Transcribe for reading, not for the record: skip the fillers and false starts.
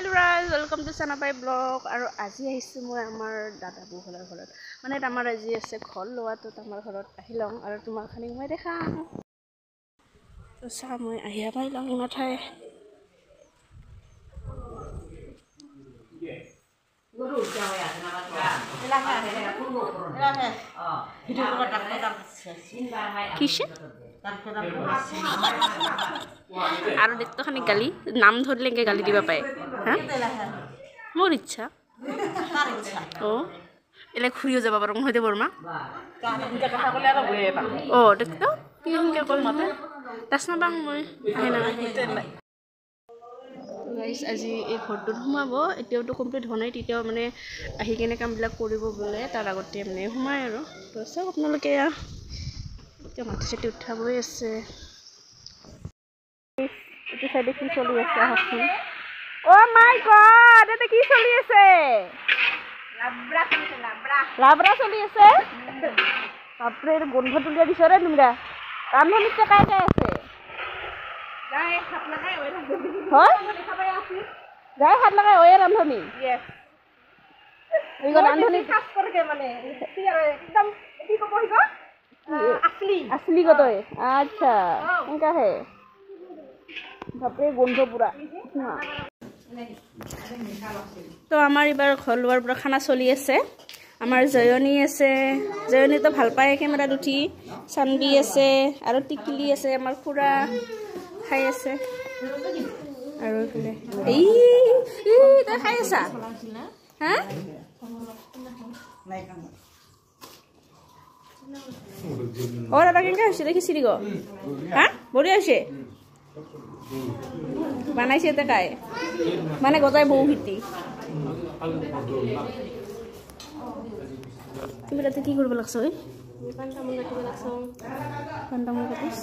hello guys welcome to Sanapai blog और आज आइছো মই আমাৰ দাদা বহলৰ ঘৰত মানে আমাৰ আজি আছে ঘৰ লোৱাটো আমাৰ ঘৰত আহি লং আৰু তোমাৰ খালি মই দেখাম তো চা মই আহিয়া পাই লং নাথাই গরু যাওয়া আছে না বাবা এলাকা আছে এলাকা ভিডিও করে ডাক্তার আছে সিনবা হয় কিছে আর দেখতো খানি গালি নাম ধরলে কে গালি দিবা পায় হ্যাঁ মোর ইচ্ছা তার ইচ্ছা ও এলে ঘুরিও যাবা পারম হইতে বর্মা ইনকা কথা কলে আর বইয়ে পাম ও দেখতো কি ইনকা কল মতে তাসনা বাং মই আহে না গাইস আজি এই ঘৰটোত সোমাব এতিয়াও তো কমপ্লিট হোৱা নাই তেতিয়াও মানে আহি কেনে কামবিলাক কৰিব বলে তাৰ আগতে মানে সোমাই আৰু তো সব আপোনালোকে এতিয়া মাটি চাটি উঠাবই আছে এইটো সাইডে কি চলি আছে আহকচোন ও মাই গড এটা কি চলি আছে লাবৰা চলি আছে বাপৰে গন্ধ তুলিয়া দিছ ৰে তোমৰা ৰান্ধনীত কাই কাই আছে গায় হাত লাগাই ওই রান্ধনী হয় দেখাবাই আছে গায় হাত লাগাই ওই রান্ধনী यस এইগো রান্ধনী কাজ করে মানে একদম কি কব হিগো असली গতই আচ্ছা এনকা হে বাপরে গন্ধ পুরা তো আমার এবার ঘর লোৱাৰ পুরা খানা চলি আছে আমার জয়নী আছে জয়নী তো ভাল পায় ক্যামেরাত উঠি সানবি আছে আর টিকলি আছে আমার খুৰা খাই আছে আৰু এফালে এই তই খাই আছা হ্যাঁ ও দাদা কেনেকা হৈছে দেখিছিলি গো হ্যাঁ বঢ়িয়া হৈছে বানাইছে এটা কাই মানে গজাই বৌ হিতি তুমি তাতে কি কৰিব লাগছ ঐ পান্তামুন কাটিব লাগছ পান্তামুন কাটিছ